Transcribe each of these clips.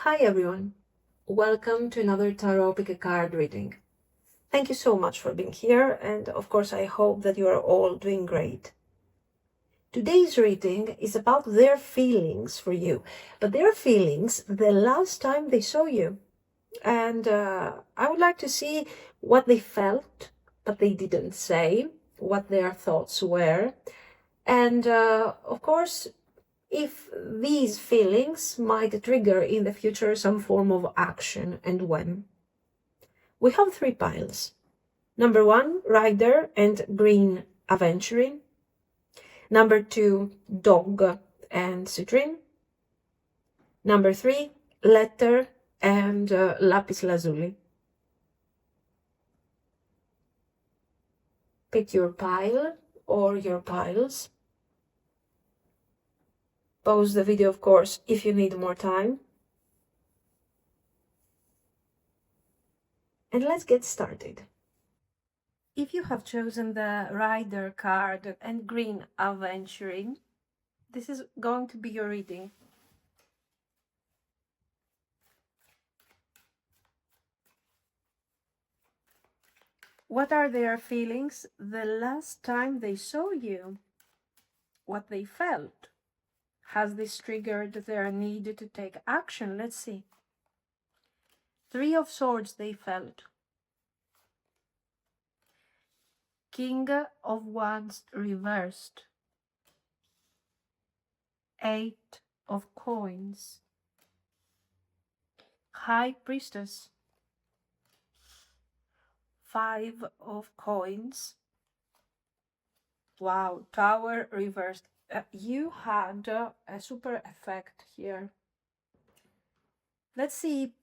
Hi everyone, welcome to another tarot pick a card reading. Thank you so much for being here, and of course I hope that you are all doing great. Today's reading is about their feelings for you, but their feelings the last time they saw you. And I would like to see what they felt, but they didn't say, what their thoughts were. And of course, if these feelings might trigger in the future some form of action and when. We have three piles. Number 1, Rider and Green Aventurine. Number 2, Dog and Citrine. Number 3, Letter and Lapis Lazuli. Pick your pile or your piles. Pause the video, of course, if you need more time. And let's get started. If you have chosen the Rider card and Green Aventurine, this is going to be your reading. What are their feelings the last time they saw you? What they felt? Has this triggered their need to take action? Let's see. 3 of Swords they felt. King of Wands reversed. 8 of Coins. High Priestess. 5 of Coins. Wow, Tower reversed. You had a super effect here. Let's see,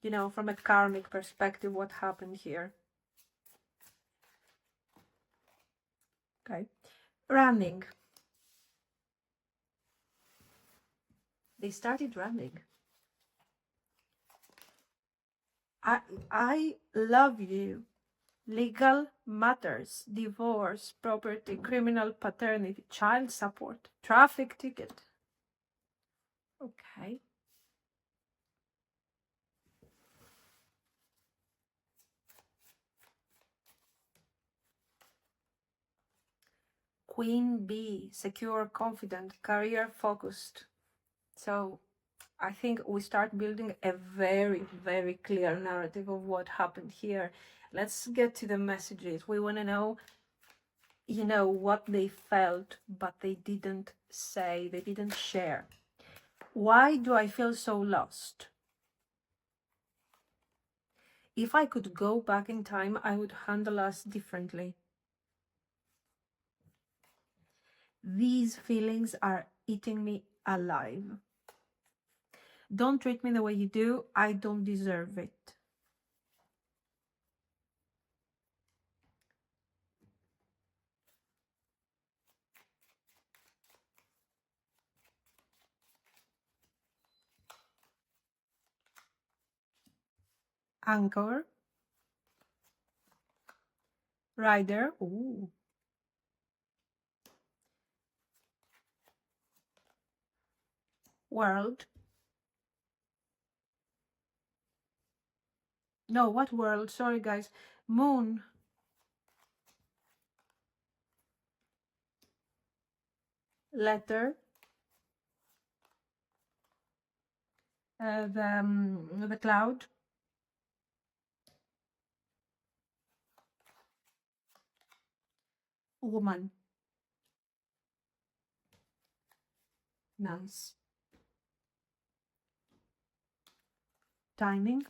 from a karmic perspective, what happened here. Okay. Running. They started running. I love you. Legal matters, divorce, property, criminal paternity, child support, traffic ticket. Okay. Queen Bee, secure, confident, career focused. So I think we start building a very, very clear narrative of what happened here. Let's get to the messages. We want to know, what they felt, but they didn't say, they didn't share. Why do I feel so lost? If I could go back in time, I would handle us differently. These feelings are eating me alive. Don't treat me the way you do. I don't deserve it. Anchor. Rider. Ooh. World. No, what world? Sorry, guys. Moon. Letter. The cloud. Woman. Nice. Timing.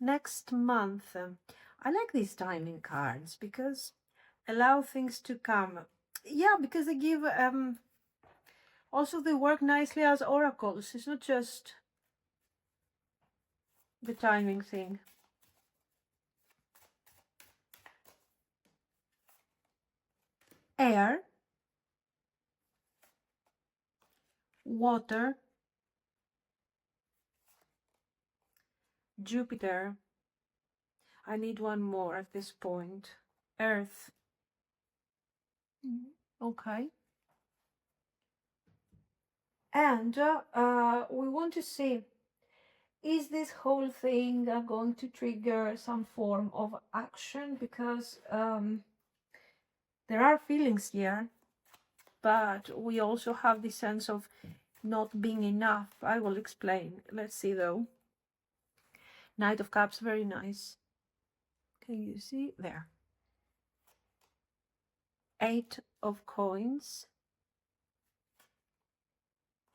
Next month. I like these timing cards because allow things to come. Yeah, because they give also they work nicely as oracles. It's not just the timing thing. Air. Water. Jupiter. I need one more at this point. Earth. Okay. And we want to see, is this whole thing going to trigger some form of action? Because there are feelings here, but we also have the sense of not being enough. I will explain. Let's see though. Knight of Cups, very nice. Can you see? There. Eight of Coins.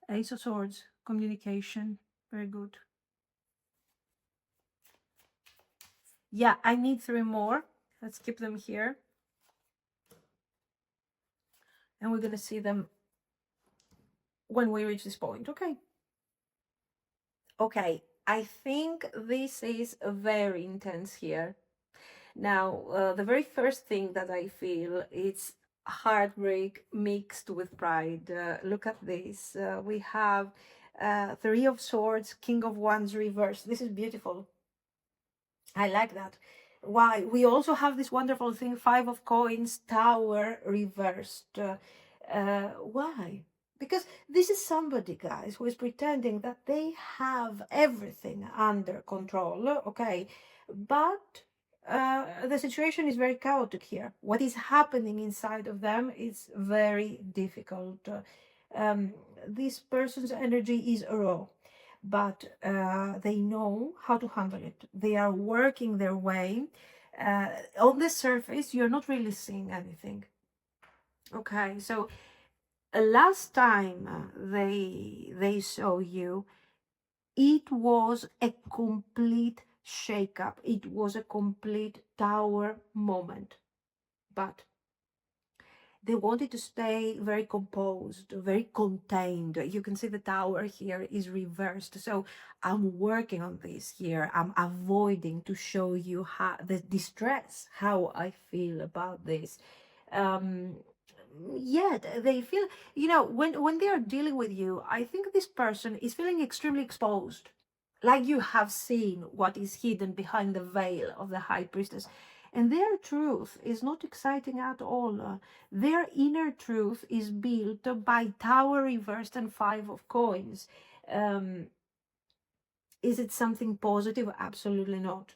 Ace of Swords, communication, very good. Yeah, I need three more. Let's keep them here. And we're going to see them when we reach this point, okay? Okay, I think this is very intense here. Now, the very first thing that I feel is heartbreak mixed with pride. Look at this. We have Three of Swords, King of Wands reversed. This is beautiful. I like that. Why? We also have this wonderful thing, Five of Coins, Tower reversed. Why? Because this is somebody, guys, who is pretending that they have everything under control, okay? But the situation is very chaotic here. What is happening inside of them is very difficult. Um, this person's energy is raw, but they know how to handle it. They are working their way. On the surface, you're not really seeing anything. Okay, so last time they saw you, it was a complete shake-up. It was a complete tower moment. But they wanted to stay very composed, very contained. You can see the tower here is reversed. So I'm working on this here. I'm avoiding to show you how the distress, how I feel about this. Yet they feel, you know, when they are dealing with you, I think this person is feeling extremely exposed, like you have seen what is hidden behind the veil of the high priestess, and their truth is not exciting at all. Their inner truth is built by Tower reversed and Five of Coins. Is it something positive? Absolutely not.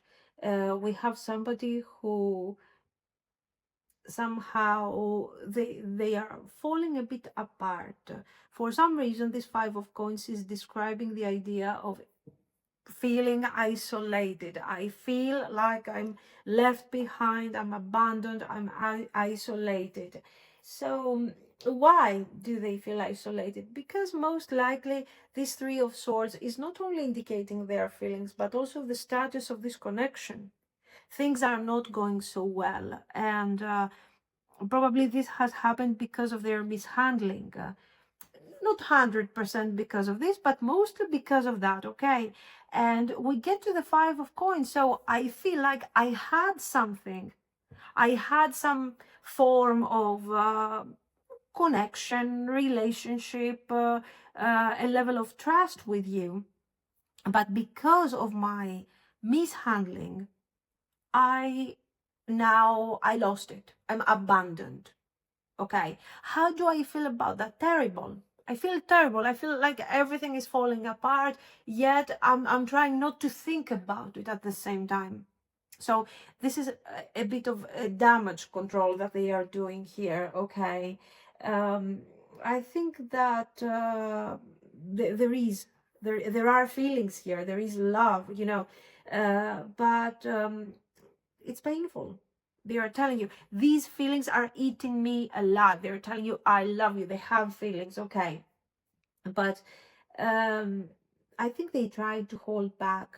We have somebody who somehow they are falling a bit apart. For some reason, this Five of Coins is describing the idea of feeling isolated. I feel like I'm left behind, I'm abandoned, I'm isolated. So why do they feel isolated? Because most likely this Three of Swords is not only indicating their feelings, but also the status of this connection. Things are not going so well, and probably this has happened because of their mishandling. Not 100% because of this, but mostly because of that, okay? And we get to the Five of Coins, so I feel like I had something. I had some form of connection, relationship, a level of trust with you. But because of my mishandling, I lost it. I'm abandoned. Okay, how do I feel about that? Terrible. I feel terrible. I feel like everything is falling apart, yet I'm trying not to think about it at the same time. So this is a bit of a damage control that they are doing here, okay? I think that there are feelings here, there is love, you know, but it's painful. They are telling you, these feelings are eating me alive. They're telling you, I love you. They have feelings, okay. But I think they tried to hold back,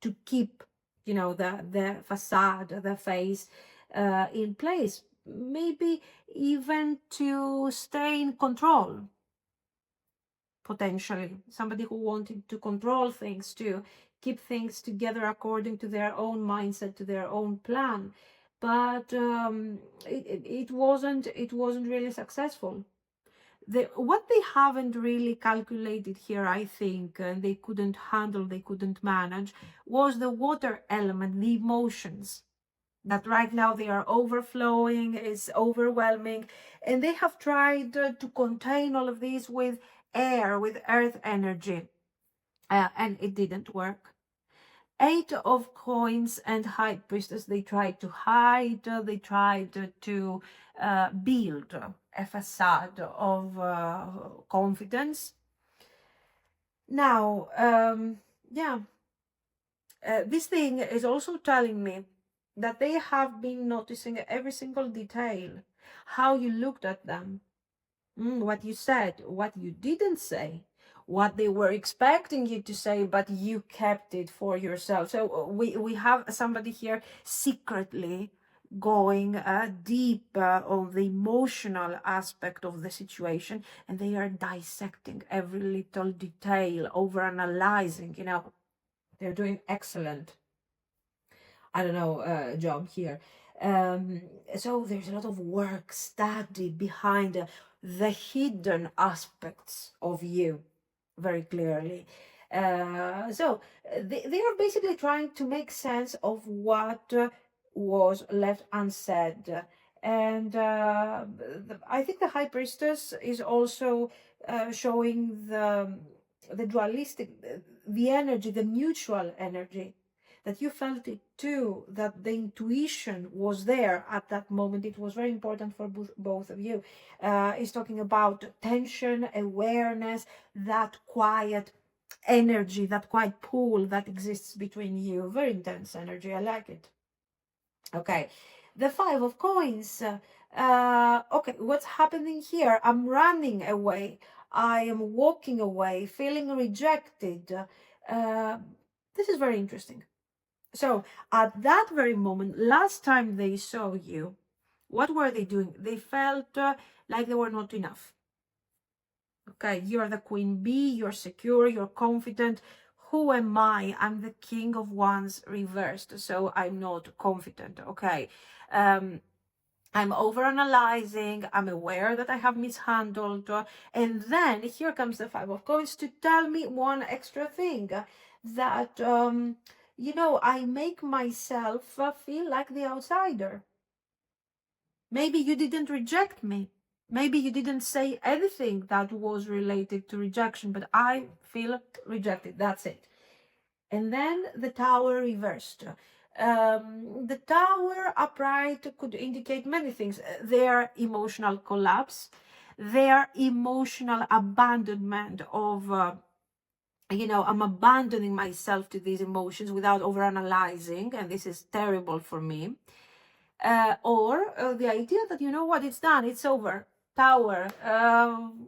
to keep, you know, the facade, the face in place. Maybe even to stay in control, potentially. Somebody who wanted to control things, to keep things together according to their own mindset, to their own plan. But it wasn't really successful. What they haven't really calculated here, I think, and they couldn't handle, they couldn't manage, was the water element, the emotions. that right now they are overflowing, is overwhelming, and they have tried to contain all of this with air, with earth energy, and it didn't work. Eight of Coins and High Priestess, they tried to hide, they tried to build a facade of confidence. Now, yeah, this thing is also telling me that they have been noticing every single detail, how you looked at them, what you said, what you didn't say, what they were expecting you to say, but you kept it for yourself. So we have somebody here secretly going deep on the emotional aspect of the situation, and they are dissecting every little detail, over analyzing, you know. They're doing excellent, I don't know, job here. So there's a lot of work, study behind the hidden aspects of you, very clearly. They are basically trying to make sense of what was left unsaid. And I think the High Priestess is also showing the dualistic, the energy, the mutual energy, that you felt it too, that the intuition was there at that moment. It was very important for both of you. Is talking about tension, awareness, that quiet energy, that quiet pool that exists between you. Very intense energy. I like it. Okay, the Five of Coins. Okay, what's happening here? I'm running away. I am walking away, feeling rejected. This is very interesting. So at that very moment, last time they saw you, what were they doing? They felt like they were not enough. Okay, you're the queen bee, you're secure, you're confident. Who am I? I'm the king of wands reversed, so I'm not confident. Okay. I'm overanalyzing, I'm aware that I have mishandled, and then here comes the Five of Coins to tell me one extra thing, that, you know, I make myself feel like the outsider. Maybe you didn't reject me. Maybe you didn't say anything that was related to rejection, but I feel rejected. That's it. And then the Tower reversed. The Tower upright could indicate many things. Their emotional collapse, their emotional abandonment of, you know, I'm abandoning myself to these emotions without overanalyzing, and this is terrible for me. Or the idea that, you know what, it's done, it's over. Tower,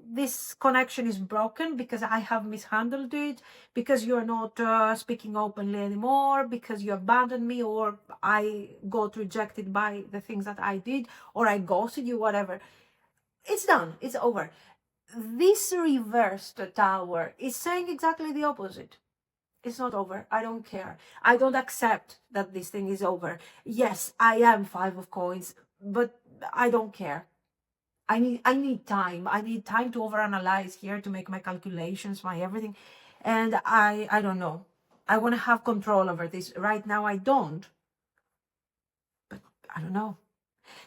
this connection is broken because I have mishandled it, because you're not speaking openly anymore, because you abandoned me, or I got rejected by the things that I did, or I ghosted you, whatever. It's done, it's over. This reversed Tower is saying exactly the opposite. It's not over. I don't care. I don't accept that this thing is over. Yes, I am Five of Coins, but I don't care. I need time. I need time to overanalyze here, to make my calculations, my everything. And I don't know. I want to have control over this. Right now I don't. But I don't know.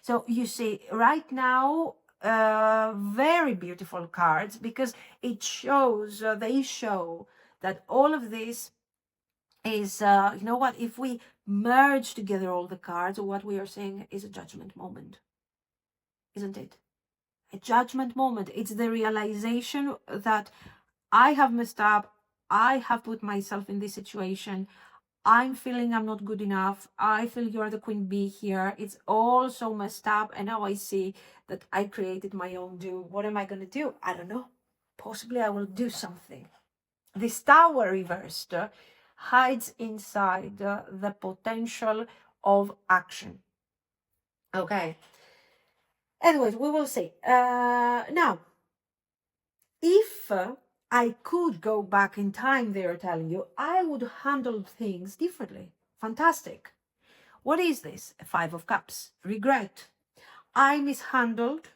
So you see, right now, very beautiful cards, because it shows, they show that all of this is, you know what, if we merge together all the cards, what we are saying is a judgment moment, isn't it? A judgment moment. It's the realization that I have messed up, I have put myself in this situation, I'm feeling I'm not good enough, I feel you're the queen bee here, it's all so messed up, and now I see that I created my own doom. What am I going to do? I don't know. Possibly I will do something. This Tower reversed hides inside the potential of action. Okay. Anyways, we will see. Now, if I could go back in time, they are telling you, I would handle things differently. Fantastic. What is this? Five of Cups. Regret. I mishandled.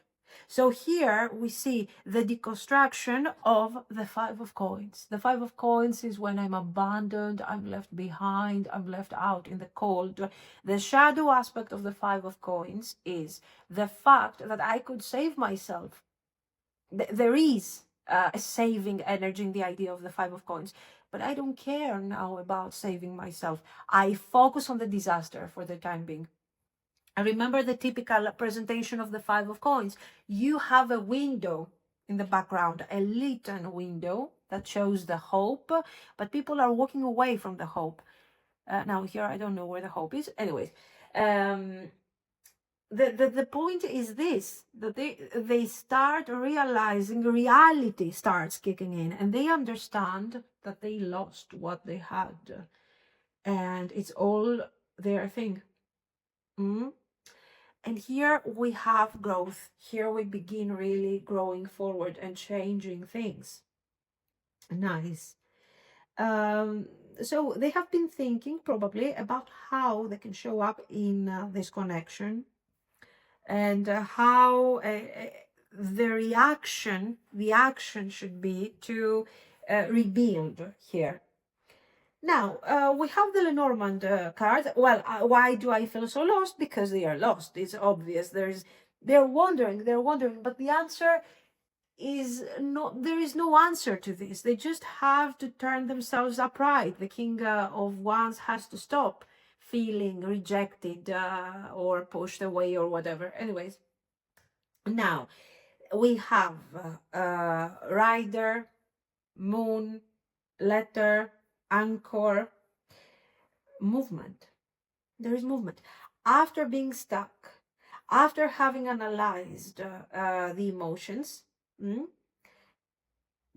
So here we see the deconstruction of the Five of Coins. The Five of Coins is when I'm abandoned, I'm left behind, I'm left out in the cold. The shadow aspect of the Five of Coins is the fact that I could save myself. There is a saving energy in the idea of the Five of Coins, but I don't care now about saving myself. I focus on the disaster for the time being. I remember the typical presentation of the Five of Coins. You have a window in the background, a lit window that shows the hope, but people are walking away from the hope. Now here, I don't know where the hope is. Anyways, the point is this, that they start realizing reality starts kicking in, and they understand that they lost what they had, and it's all their thing. And here we have growth. Here we begin really growing forward and changing things. Nice. So they have been thinking probably about how they can show up in this connection, and how the action should be to rebuild here. Now, we have the Lenormand card. Well, why do I feel so lost? Because they are lost. It's obvious. They're wondering, but the answer is not, there is no answer to this. They just have to turn themselves upright. The King of Wands has to stop feeling rejected or pushed away or whatever. Anyways, now we have Rider, Moon, Letter, Anchor, movement. There is movement. After being stuck, after having analyzed the emotions,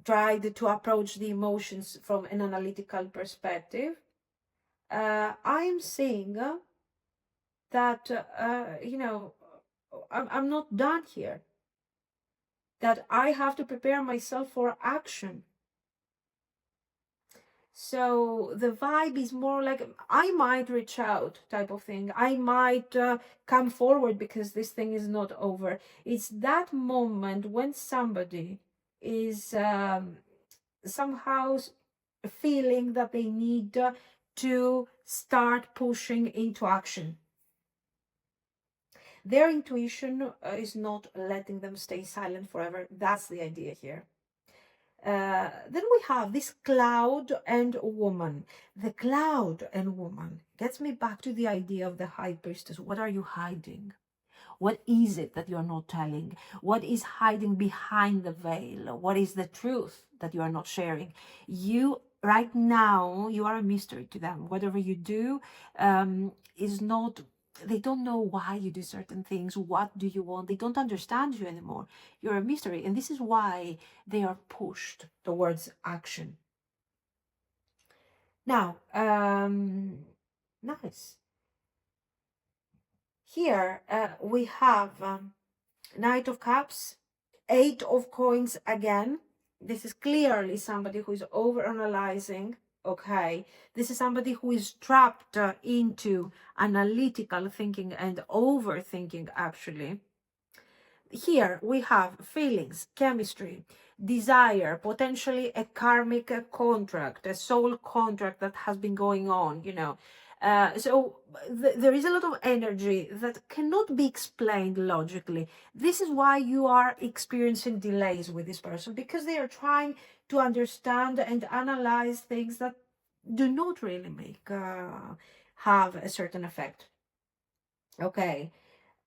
tried to approach the emotions from an analytical perspective, I'm seeing that, I'm not done here. That I have to prepare myself for action. So the vibe is more like I might reach out type of thing. I might come forward because this thing is not over. It's that moment when somebody is somehow feeling that they need to start pushing into action. Their intuition is not letting them stay silent forever. That's the idea here. Then we have this cloud and woman. The cloud and woman gets me back to the idea of the high priestess. What are you hiding? What is it that you're not telling? What is hiding behind the veil? What is the truth that you are not sharing? You, right now, you are a mystery to them. Whatever you do is not... They don't know why you do certain things. What do you want? They don't understand you anymore. You're a mystery. And this is why they are pushed towards action. Now, nice. Here we have Knight of Cups, Eight of Coins again. This is clearly somebody who is overanalyzing. Okay, this is somebody who is trapped into analytical thinking and overthinking, actually. Here we have feelings, chemistry, desire, potentially a karmic contract, a soul contract that has been going on, So there is a lot of energy that cannot be explained logically. This is why you are experiencing delays with this person, because they are trying to understand and analyze things that do not really have a certain effect. Okay.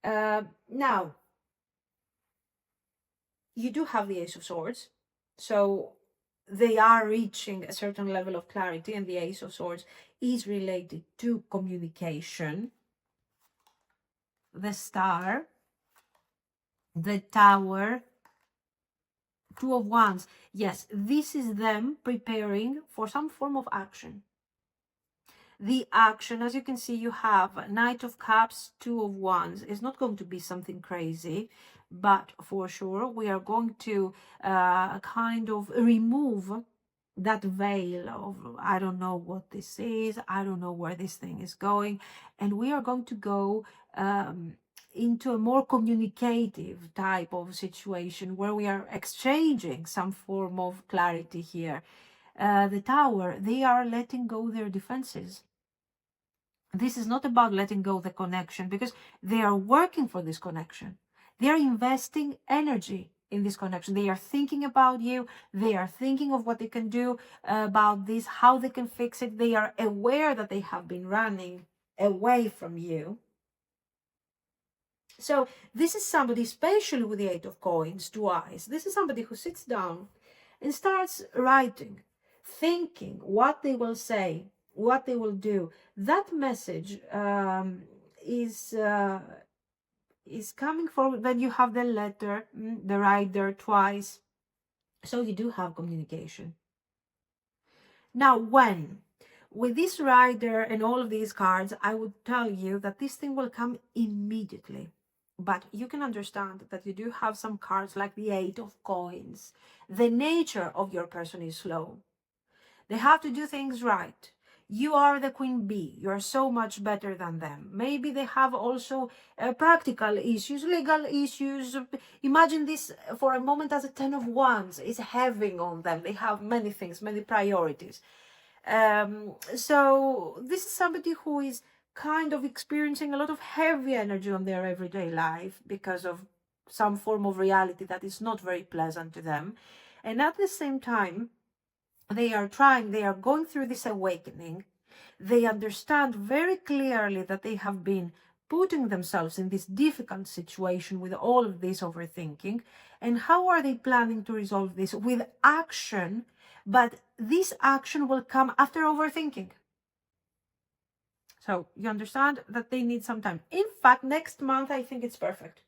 Now, you do have the Ace of Swords, so they are reaching a certain level of clarity, and the Ace of Swords is related to communication. The Star, the Tower, Two of Wands. Yes, this is them preparing for some form of action. The action, as you can see, you have Knight of Cups, Two of Wands. It's not going to be something crazy, but for sure we are going to kind of remove that veil of, I don't know what this is, I don't know where this thing is going, and we are going to go into a more communicative type of situation where we are exchanging some form of clarity here. The Tower, they are letting go their defenses. This is not about letting go the connection, because they are working for this connection. They are investing energy in this connection. They are thinking about you. They are thinking of what they can do about this, how they can fix it. They are aware that they have been running away from you. So this is somebody, especially with the Eight of Coins, two eyes, this is somebody who sits down and starts writing, thinking what they will say, what they will do. That message is coming forward. Then you have the letter, the rider twice. So you do have communication. Now, with this rider and all of these cards, I would tell you that this thing will come immediately. But you can understand that you do have some cards like the Eight of Coins. The nature of your person is slow. They have to do things right. You are the Queen Bee. You are so much better than them. Maybe they have also practical issues, legal issues. Imagine this for a moment as a Ten of Wands. It's having on them. They have many things, many priorities. So this is somebody who is kind of experiencing a lot of heavy energy on their everyday life because of some form of reality that is not very pleasant to them. And at the same time, they are going through this awakening. They understand very clearly that they have been putting themselves in this difficult situation with all of this overthinking. And how are they planning to resolve this? With action, but this action will come after overthinking. So you understand that they need some time. In fact, next month, I think it's perfect.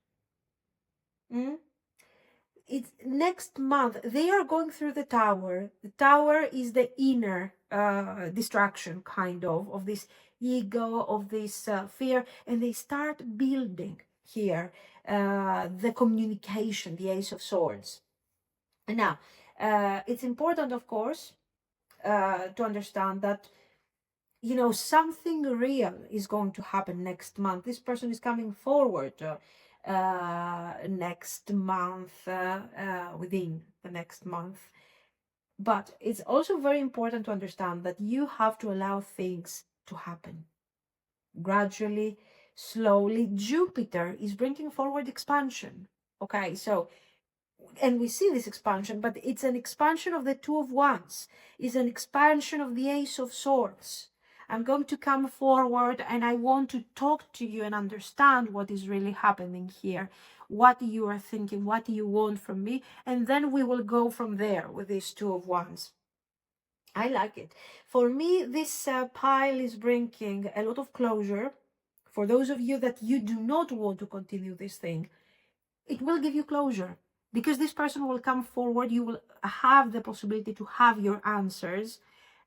It's next month. They are going through the Tower. The Tower is the inner distraction, kind of this ego, of this fear. And they start building here the communication, the Ace of Swords. And now, it's important, of course, to understand that, you know, something real is going to happen next month. This person is coming forward next month, within the next month. But it's also very important to understand that you have to allow things to happen gradually, slowly. Jupiter is bringing forward expansion. Okay, so, and we see this expansion, but it's an expansion of the Two of Wands. It's an expansion of the Ace of Swords. I'm going to come forward and I want to talk to you and understand what is really happening here, what you are thinking, what you want from me, and then we will go from there with this Two of Wands. I like it. For me, this pile is bringing a lot of closure. For those of you that you do not want to continue this thing, it will give you closure, because this person will come forward. You will have the possibility to have your answers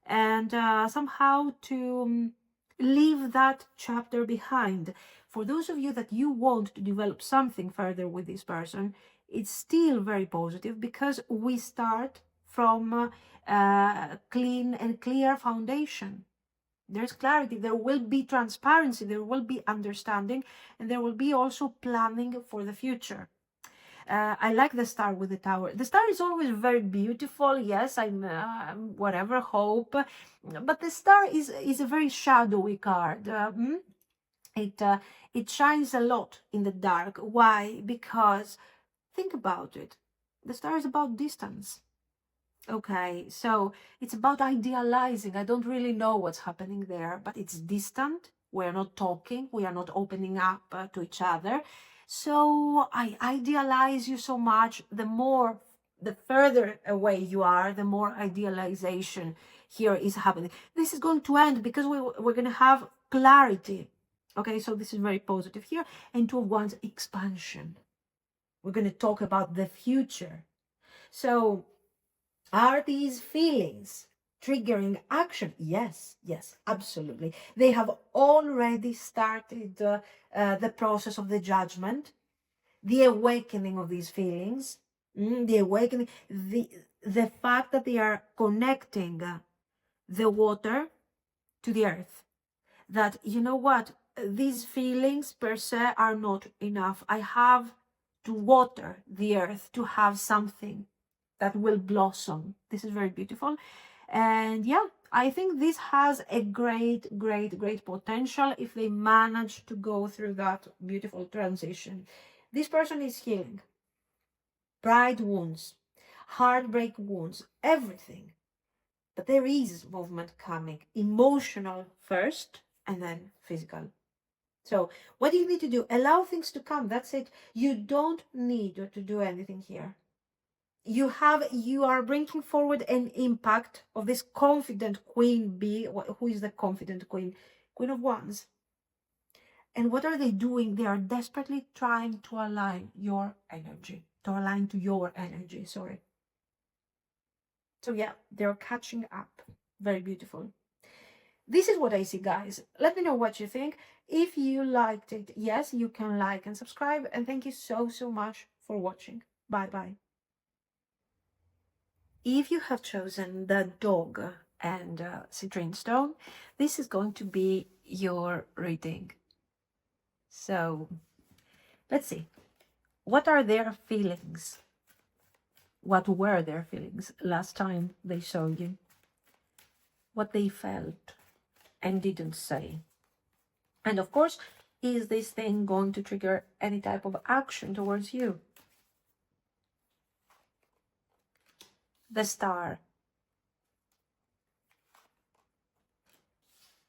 and somehow to leave that chapter behind. For those of you that you want to develop something further with this person, it's still very positive, because we start from clean and clear foundation. There's clarity, there will be transparency, there will be understanding, and there will be also planning for the future. I like the Star with the Tower. The Star is always very beautiful. Yes, I'm whatever, hope. But the Star is a very shadowy card. It shines a lot in the dark. Why? Because think about it. The Star is about distance. Okay, so it's about idealizing. I don't really know what's happening there, but it's distant. We're not talking. We are not opening up to each other. So I idealize you so much. The further away you are, the more idealization here is happening. This is going to end because we're going to have clarity. Okay, so this is very positive here. And Two of Wands, expansion. We're going to talk about the future. So are these feelings triggering action? Yes, absolutely. They have already started the process of the judgment, the awakening of these feelings, the awakening, the fact that they are connecting the water to the earth. That, you know what, these feelings per se are not enough. I have to water the earth to have something that will blossom. This is very beautiful. And yeah, I think this has a great potential if they manage to go through that beautiful transition. This person is healing pride wounds, heartbreak wounds, everything. But there is movement coming, emotional first and then physical. So what do you need to do? Allow things to come. That's it. You don't need to do anything here. You are bringing forward an impact of this confident queen bee. Who is the confident queen? Queen of Wands. And what are they doing? They are desperately trying to align your energy, to align to your energy, sorry. So yeah, they're catching up. Very beautiful. This is what I see, guys. Let me know what you think. If you liked it, yes, you can like and subscribe. And thank you so much for watching. Bye bye. If you have chosen the dog and citrine stone, this is going to be your reading. So let's see. What are their feelings? What were their feelings last time they saw you? What they felt and didn't say? And of course, is this thing going to trigger any type of action towards you? The Star.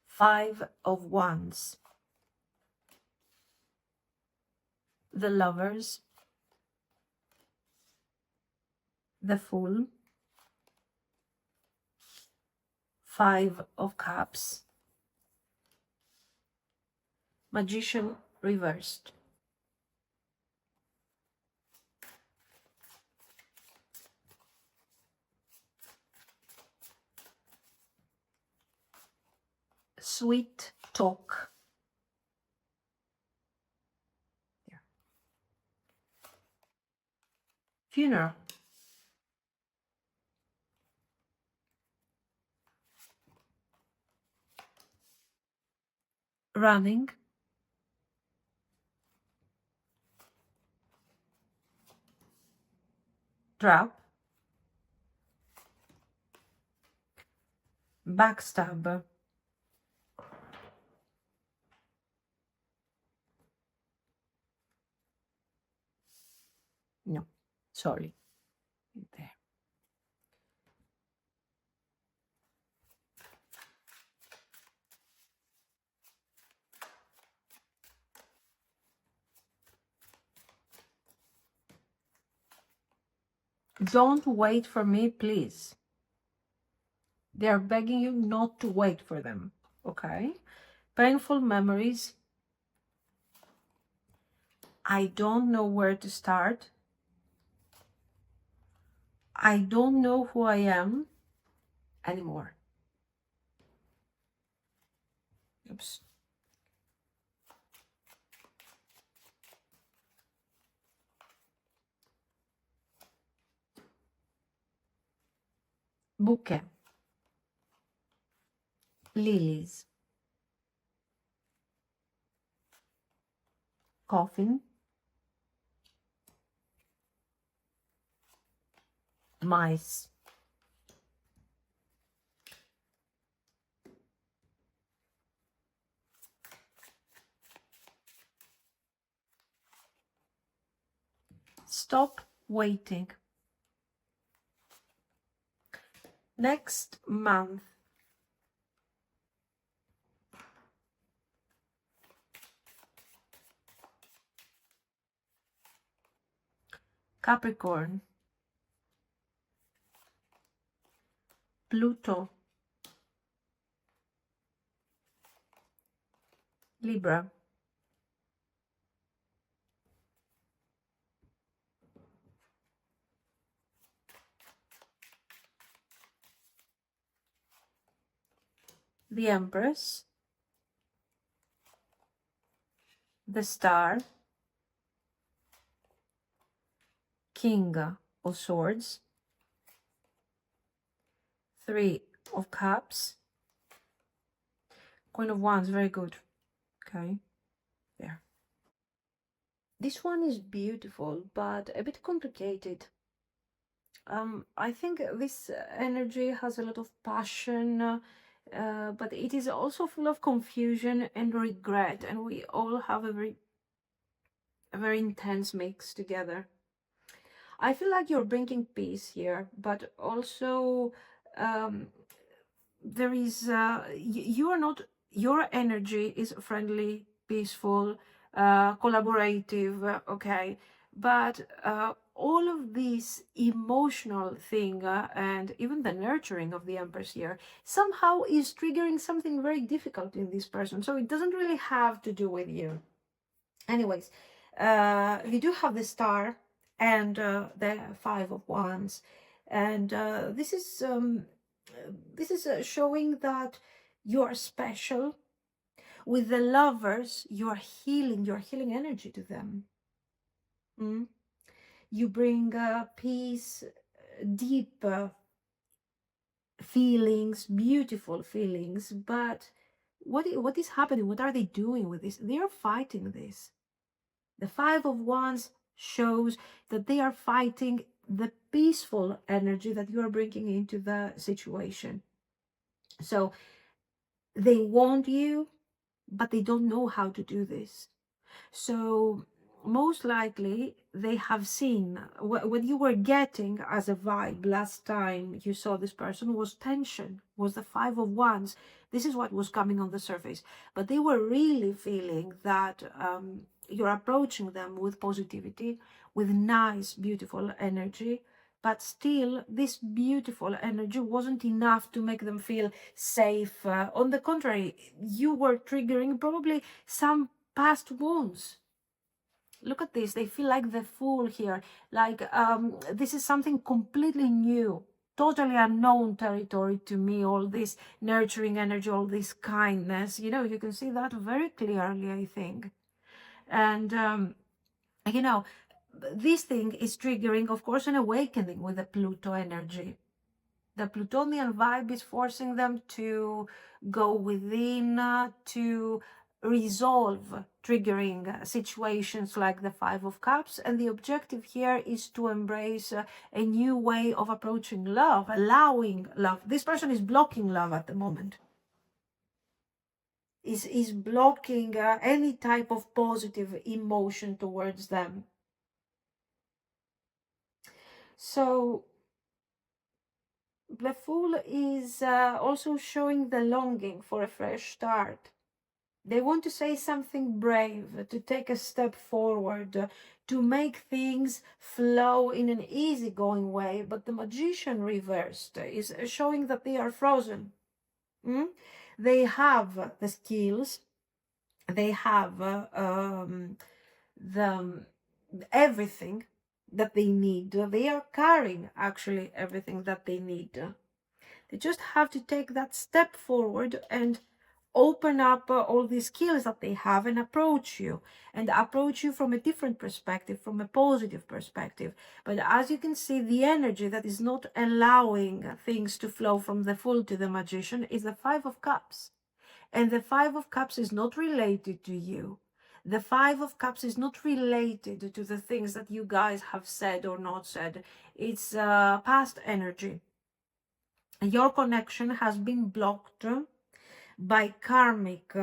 5 of Wands. The Lovers. The Fool. 5 of Cups. Magician reversed. Sweet talk. Here. Funeral. Running. Trap. Backstab. No, sorry. There. Don't wait for me, please. They are begging you not to wait for them, okay? Painful memories. I don't know where to start. I don't know who I am anymore. Oops. Bouquet. Lilies. Coffin. Mice. Stop waiting. Next month. Capricorn. Pluto. Libra. The Empress. The Star. King of Swords. 3 of Cups. Queen of Wands, very good. Okay, there. This one is beautiful, but a bit complicated. I think this energy has a lot of passion, but it is also full of confusion and regret, and we all have a very intense mix together. I feel like you're bringing peace here, but also there is you are not, your energy is friendly, peaceful, collaborative, okay, but all of this emotional thing and even the nurturing of the Empress here somehow is triggering something very difficult in this person, so it doesn't really have to do with you. Anyways, you do have the Star and the Five of Wands, and this is showing that you are special. With the Lovers, you're healing energy to them. You bring peace, deep feelings, beautiful feelings, but what is happening? What are they doing with this? They are fighting this. The Five of Wands shows that they are fighting the peaceful energy that you are bringing into the situation. So they want you, but they don't know how to do this. So most likely they have seen what you were getting as a vibe last time you saw this person was tension, was the Five of Wands. This is what was coming on the surface, but they were really feeling that you're approaching them with positivity, with nice, beautiful energy, but still this beautiful energy wasn't enough to make them feel safe. On the contrary, you were triggering probably some past wounds. Look at this, they feel like the Fool here, like this is something completely new, totally unknown territory to me, all this nurturing energy, all this kindness, you know, you can see that very clearly, I think. And you know, this thing is triggering, of course, an awakening with the Pluto energy. The Plutonian vibe is forcing them to go within, to resolve triggering situations like the Five of Cups. And the objective here is to embrace a new way of approaching love, allowing love. This person is blocking love at the moment. Is blocking any type of positive emotion towards them. So the Fool is also showing the longing for a fresh start. They want to say something brave, to take a step forward, to make things flow in an easygoing way. But the Magician reversed is showing that they are frozen. They have the skills, they have the everything that they need. They are carrying actually everything that they need. They just have to take that step forward and open up all these skills that they have and approach you from a different perspective, from a positive perspective. But as you can see, the energy that is not allowing things to flow from the Fool to the Magician is the Five of Cups. And the Five of Cups is not related to you. The Five of Cups is not related to the things that you guys have said or not said. It's past energy. Your connection has been blocked by karmic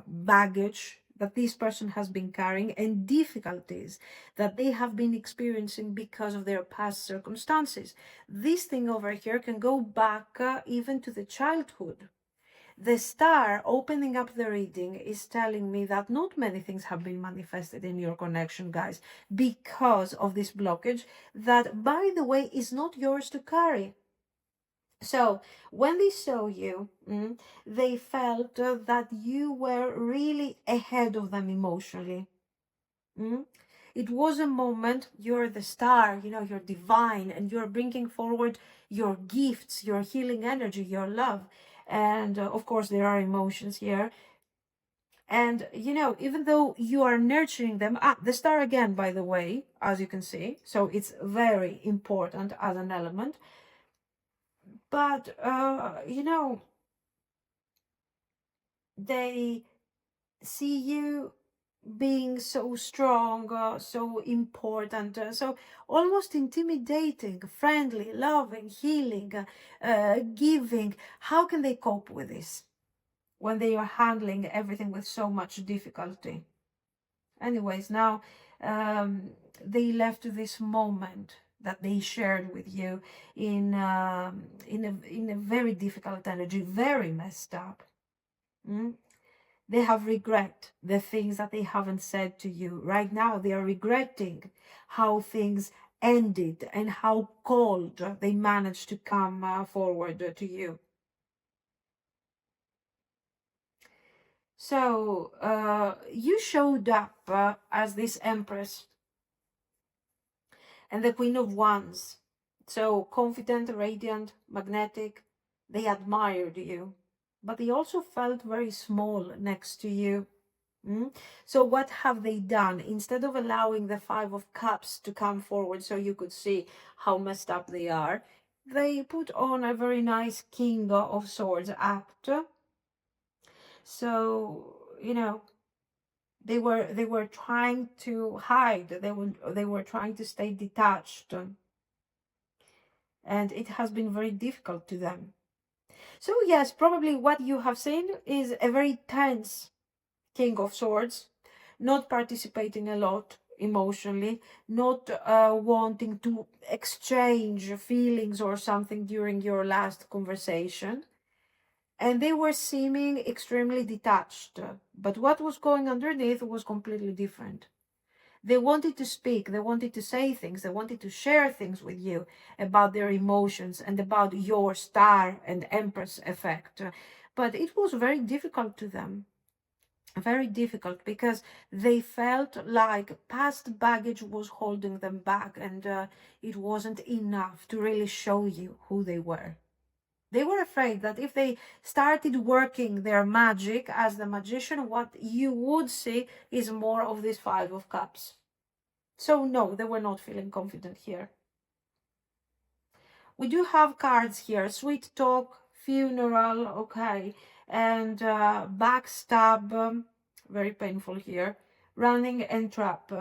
baggage that this person has been carrying and difficulties that they have been experiencing because of their past circumstances. This thing over here can go back even to the childhood. The Star opening up the reading is telling me that not many things have been manifested in your connection, guys, because of this blockage that, by the way, is not yours to carry. So when they saw you, they felt that you were really ahead of them emotionally. It was a moment, you're the Star, you know, you're divine, and you're bringing forward your gifts, your healing energy, your love. And of course, there are emotions here. And, you know, even though you are nurturing them, the Star again, by the way, as you can see, so it's very important as an element. But, you know, they see you being so strong, so important, so almost intimidating, friendly, loving, healing, giving. How can they cope with this when they are handling everything with so much difficulty? Anyways, now they left this moment that they shared with you in a very difficult energy, very messed up. They have regret the things that they haven't said to you. Right now, they are regretting how things ended and how cold they managed to come forward to you. So you showed up as this Empress and the Queen of Wands. So confident, radiant, magnetic. They admired you, but they also felt very small next to you. So what have they done? Instead of allowing the Five of Cups to come forward so you could see how messed up they are, they put on a very nice King of Swords act. So, you know, they were trying to hide. They were trying to stay detached. And it has been very difficult to them. So yes, probably what you have seen is a very tense King of Swords, not participating a lot emotionally, not wanting to exchange feelings or something during your last conversation. And they were seeming extremely detached. But what was going underneath was completely different. They wanted to speak, they wanted to say things, they wanted to share things with you about their emotions and about your star and Empress effect. But it was very difficult to them. Very difficult, because they felt like past baggage was holding them back, and it wasn't enough to really show you who they were. They were afraid that if they started working their magic as the magician, what you would see is more of this Five of Cups. So no, they were not feeling confident here. We do have cards here: sweet talk, funeral, okay, and backstab, very painful here, running and trap.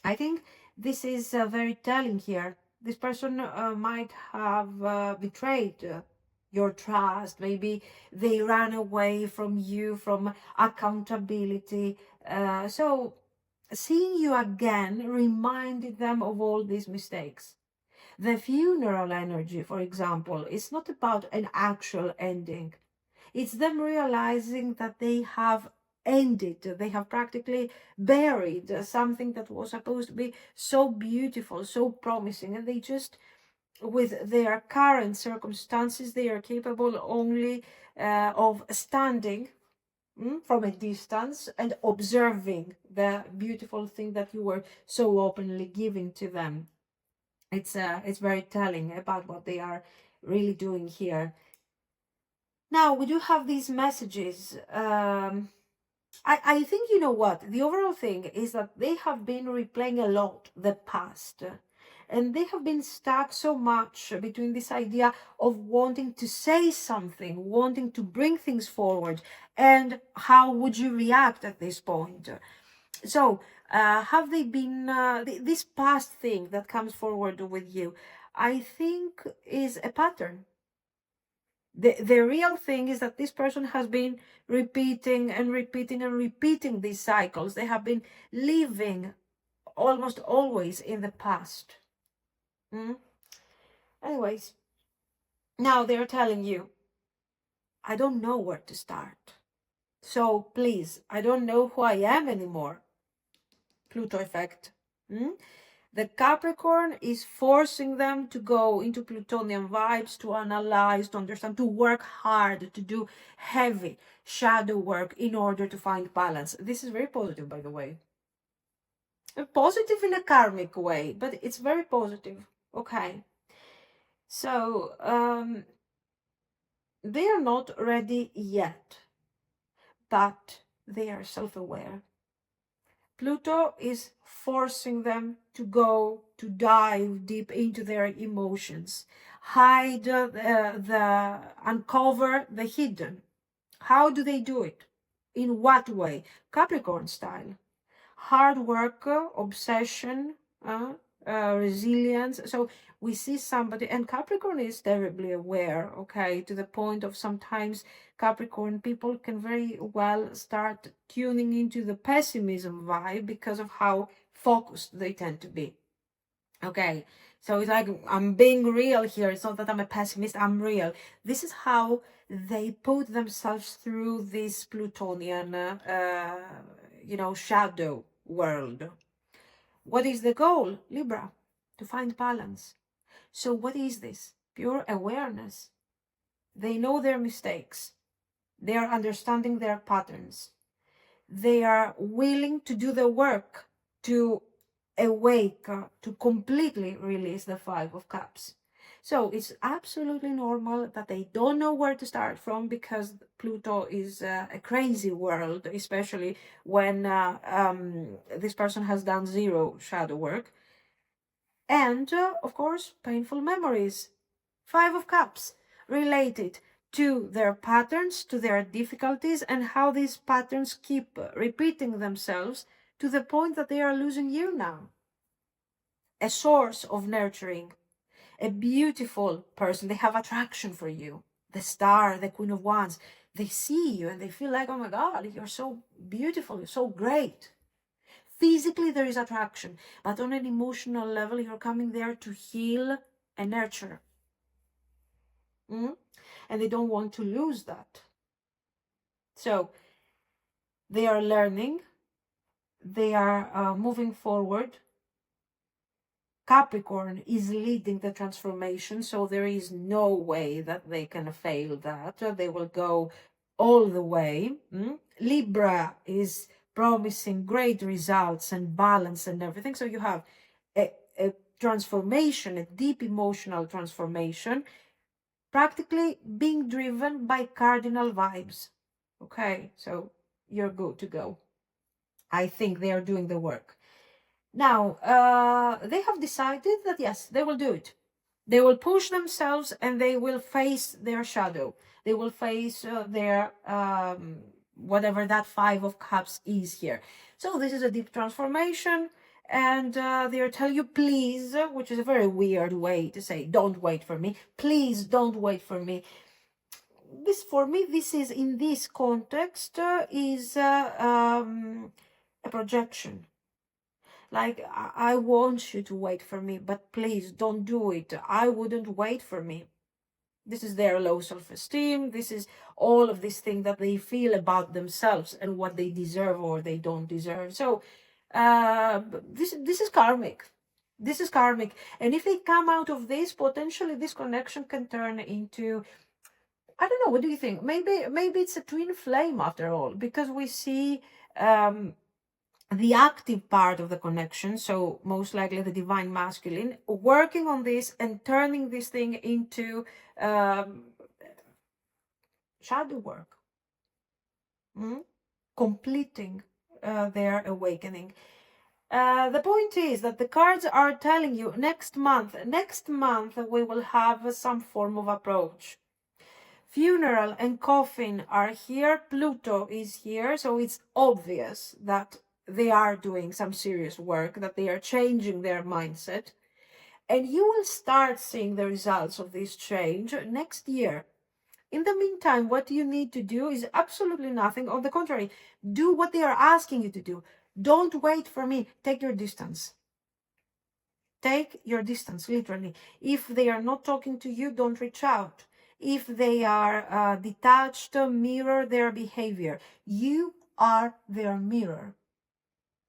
I think this is very telling here. This person might have betrayed your trust. Maybe they ran away from you, from accountability. So seeing you again reminded them of all these mistakes. The funeral energy, for example, is not about an actual ending. It's them realizing that they have ended, they have practically buried something that was supposed to be so beautiful, so promising, and they just, with their current circumstances, they are capable only of standing from a distance and observing the beautiful thing that you were so openly giving to them. It's very telling about what they are really doing here. Now we do have these messages. I think, you know what, the overall thing is that they have been replaying a lot the past, and they have been stuck so much between this idea of wanting to say something, wanting to bring things forward, and how would you react at this point. So have they been this past thing that comes forward with you, I think, is a pattern. The real thing is that this person has been repeating and repeating and repeating these cycles. They have been living almost always in the past. Anyways, now they're telling you, I don't know where to start. So please, I don't know who I am anymore. Pluto effect. The Capricorn is forcing them to go into Plutonian vibes, to analyze, to understand, to work hard, to do heavy shadow work in order to find balance. This is very positive, by the way. Positive in a karmic way, but it's very positive. Okay. So, they are not ready yet, but they are self-aware. Pluto is forcing them to go, to dive deep into their emotions, hide uncover the hidden. How do they do it? In what way? Capricorn style. Hard work, obsession, resilience. So we see somebody, and Capricorn is terribly aware, okay, to the point of sometimes Capricorn people can very well start tuning into the pessimism vibe because of how focused they tend to be. Okay, so it's like, I'm being real here. It's not that I'm a pessimist, I'm real. This is how they put themselves through this Plutonian, shadow world. What is the goal? Libra, to find balance. So what is this? Pure awareness. They know their mistakes. They are understanding their patterns. They are willing to do the work to awake, to completely release the Five of Cups. So it's absolutely normal that they don't know where to start from, because Pluto is a crazy world, especially when this person has done zero shadow work. And of course, painful memories. Five of Cups, related to their patterns, to their difficulties, and how these patterns keep repeating themselves to the point that they are losing you now. A source of nurturing, a beautiful person. They have attraction for you. The star, the Queen of Wands. They see you and they feel like, oh my God, you're so beautiful, you're so great. Physically, there is attraction, but on an emotional level, you're coming there to heal and nurture. And they don't want to lose that. So they are learning, they are moving forward. Capricorn is leading the transformation, so there is no way that they can fail that. They will go all the way. Libra is promising great results and balance and everything. So you have a transformation, a deep emotional transformation, practically being driven by cardinal vibes. Okay, so you're good to go. I think they are doing the work. Now, they have decided that yes, they will do it. They will push themselves and they will face their shadow. They will face their, whatever that Five of Cups is here. So this is a deep transformation. And they're telling you, please, which is a very weird way to say, don't wait for me. Please don't wait for me. This, for me, this is, in this context, is a projection. Like, I want you to wait for me, but please don't do it. I wouldn't wait for me. This is their low self-esteem. This is all of this thing that they feel about themselves and what they deserve or they don't deserve. So this is karmic. This is karmic. And if they come out of this, potentially this connection can turn into, I don't know, what do you think? Maybe it's a twin flame after all, because we see the active part of the connection, so most likely the divine masculine, working on this and turning this thing into shadow work, completing their awakening. The point is that the cards are telling you next month we will have some form of approach. Funeral and coffin are here. Pluto is here. So it's obvious that they are doing some serious work, that they are changing their mindset. And you will start seeing the results of this change next year. In the meantime, what you need to do is absolutely nothing. On the contrary, do what they are asking you to do. Don't wait for me. Take your distance. Take your distance, literally. If they are not talking to you, don't reach out. If they are detached, mirror their behavior. You are their mirror.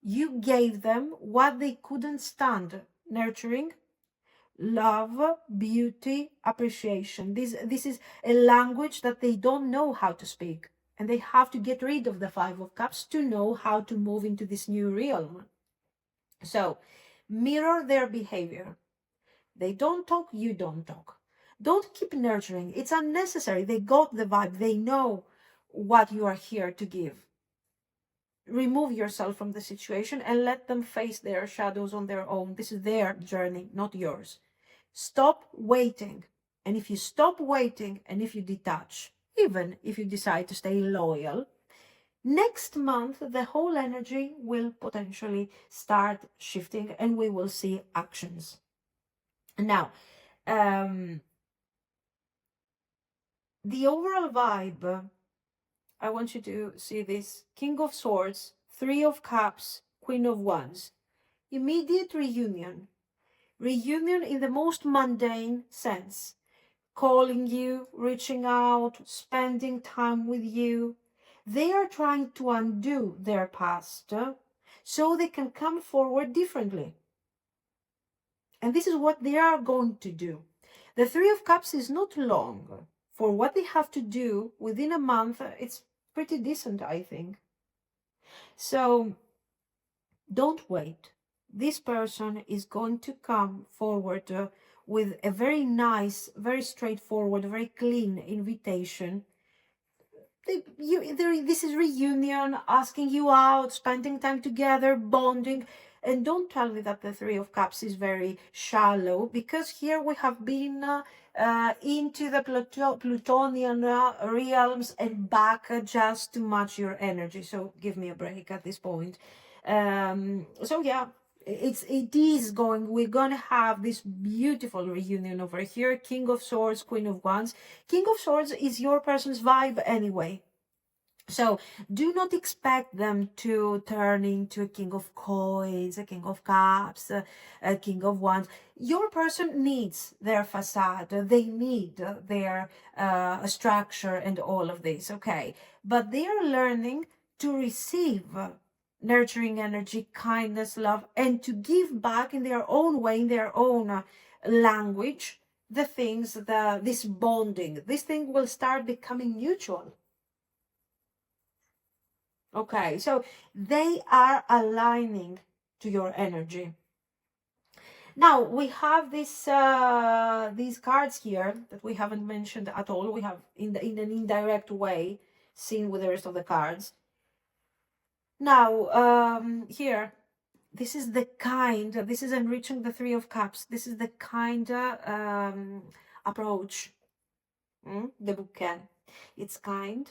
You gave them what they couldn't stand: nurturing, love, beauty, appreciation. This is a language that they don't know how to speak. And they have to get rid of the Five of Cups to know how to move into this new realm. So, mirror their behavior. They don't talk, you don't talk. Don't keep nurturing. It's unnecessary. They got the vibe. They know what you are here to give. Remove yourself from the situation and let them face their shadows on their own. This is their journey, not yours. Stop waiting. And if you stop waiting and if you detach, even if you decide to stay loyal, Next month, the whole energy will potentially start shifting and we will see actions. Now, the overall vibe, I want you to see this: King of Swords, Three of Cups, Queen of Wands. Immediate reunion. Reunion in the most mundane sense. Calling you, reaching out, spending time with you. They are trying to undo their past so they can come forward differently. And this is what they are going to do. The Three of Cups is not long. For what they have to do within a month, it's pretty decent, I think. So don't wait. This person is going to come forward with a very nice, very straightforward, very clean invitation. This is reunion, asking you out, spending time together, bonding. And don't tell me that the Three of Cups is very shallow, because here we have been into the Plutonian realms and back just to match your energy. So give me a break at this point. So yeah, we're gonna have this beautiful reunion over here. King of Swords, Queen of Wands. King of Swords is your person's vibe anyway. So do not expect them to turn into a King of Coins, a King of Cups, a King of Wands. Your person needs their facade. They need their structure and all of this, okay? But they are learning to receive nurturing energy, kindness, love, and to give back in their own way, in their own language, the things, this bonding. This thing will start becoming mutual. Okay, so they are aligning to your energy. Now we have these cards here that we haven't mentioned at all. We have in an indirect way seen with the rest of the cards. Now here, this is the kind. This is enriching the Three of Cups. This is the kind approach. The bouquet. It's kind.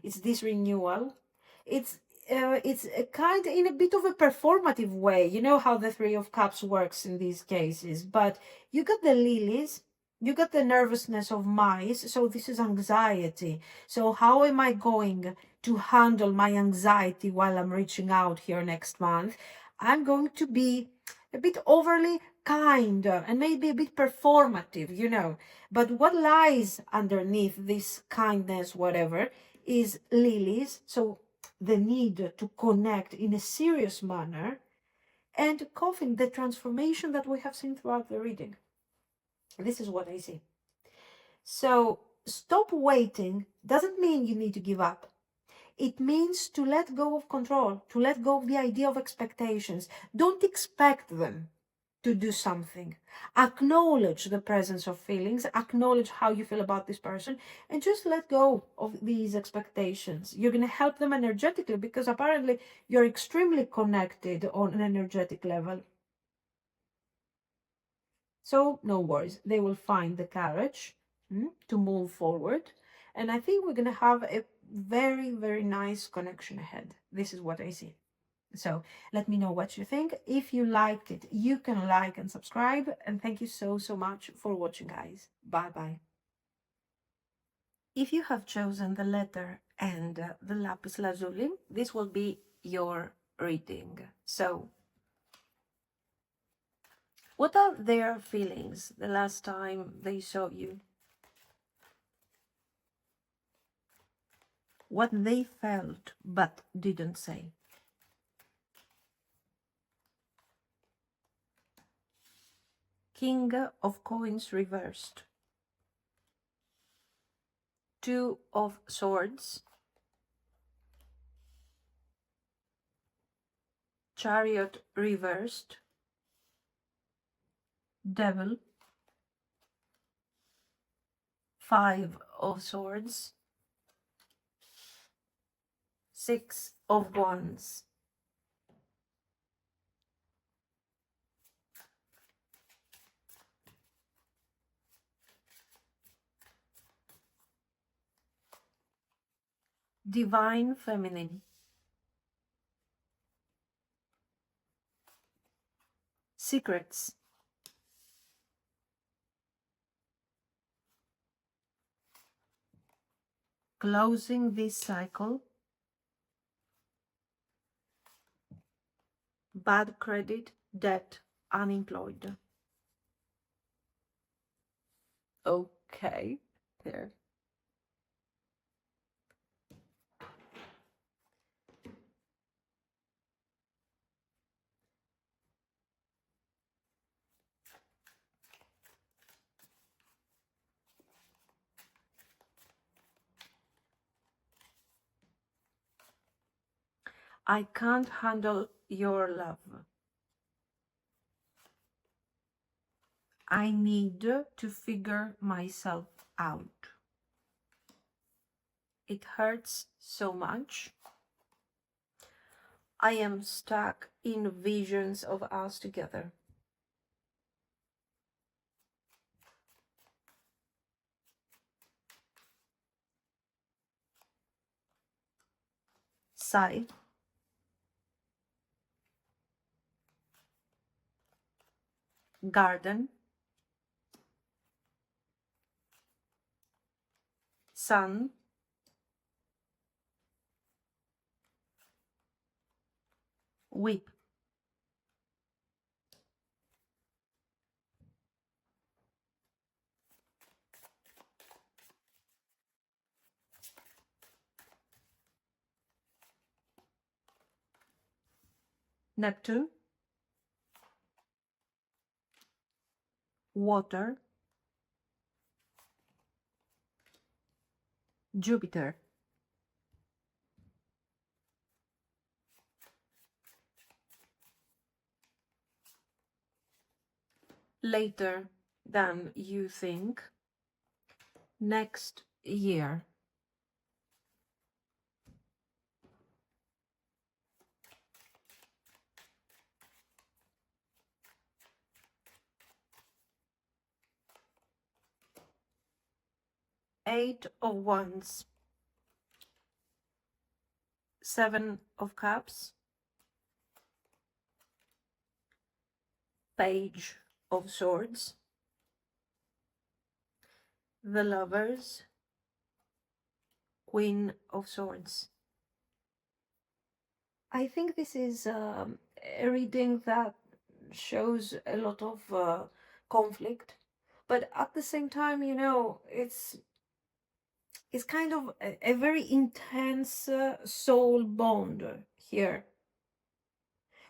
It's this renewal. It's a kind in a bit of a performative way. You know how the Three of Cups works in these cases. But you got the lilies, you got the nervousness of mice. So this is anxiety. So how am I going to handle my anxiety while I'm reaching out here next month? I'm going to be a bit overly kind and maybe a bit performative, you know. But what lies underneath this kindness, whatever, is lilies. So the need to connect in a serious manner, and coffin, the transformation that we have seen throughout the reading. This is what I see. So stop waiting doesn't mean you need to give up. It means to let go of control, to let go of the idea of expectations. Don't expect them to do something. Acknowledge the presence of feelings, acknowledge how you feel about this person, and just let go of these expectations. You're going to help them energetically, because apparently you're extremely connected on an energetic level. So no worries, they will find the courage to move forward. And I think we're going to have a very, very nice connection ahead. This is what I see. So let me know what you think. If you liked it, you can like and subscribe. And thank you so much for watching, guys. Bye. If you have chosen the letter and the lapis lazuli, this will be your reading. So what are their feelings the last time they saw you? What they felt but didn't say? King of Coins reversed. Two of Swords. Chariot reversed. Devil. Five of Swords. Six of Wands. Divine Feminine. Secrets. Closing this cycle. Bad credit, debt, unemployed. Okay, there. I can't handle your love. I need to figure myself out. It hurts so much. I am stuck in visions of us together. Sigh. Garden. Sun. Weep. Neptune. Water. Jupiter. Later than you think. Next year. Eight of Wands. Seven of Cups. Page of Swords. The Lovers. Queen of Swords. I think this is a reading that shows a lot of conflict, but at the same time, you know, it's kind of a very intense soul bond here.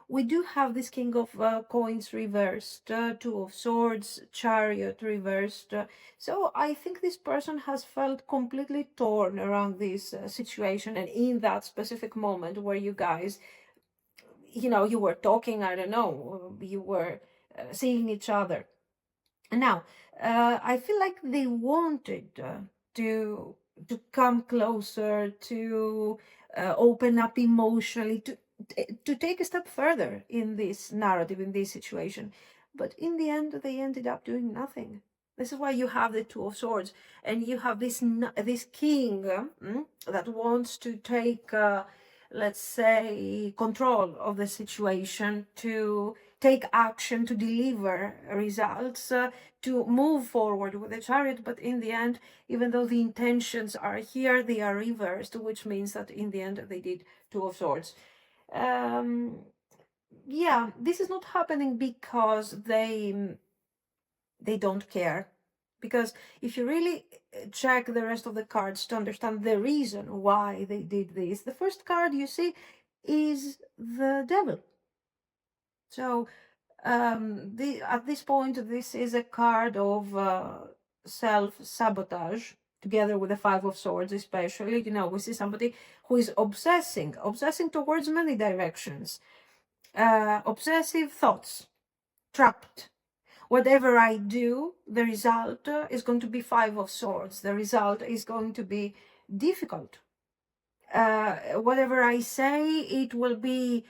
We do have this King of Coins reversed, Two of Swords, Chariot reversed. So I think this person has felt completely torn around this situation, and in that specific moment where you guys, you know, you were talking, I don't know, you were seeing each other. And now, I feel like they wanted to come closer, to open up emotionally, to take a step further in this narrative, in this situation. But in the end, they ended up doing nothing. This is why you have the Two of Swords, and you have this king that wants to take, let's say, control of the situation, to take action, to deliver results, to move forward with the Chariot. But in the end, even though the intentions are here, they are reversed, which means that in the end they did Two of Swords. Yeah, this is not happening because they don't care. Because if you really check the rest of the cards to understand the reason why they did this, the first card you see is the Devil. So at this point, this is a card of self-sabotage, together with the Five of Swords especially. You know, we see somebody who is obsessing towards many directions. Obsessive thoughts, trapped. Whatever I do, the result is going to be Five of Swords. The result is going to be difficult. Whatever I say, it will be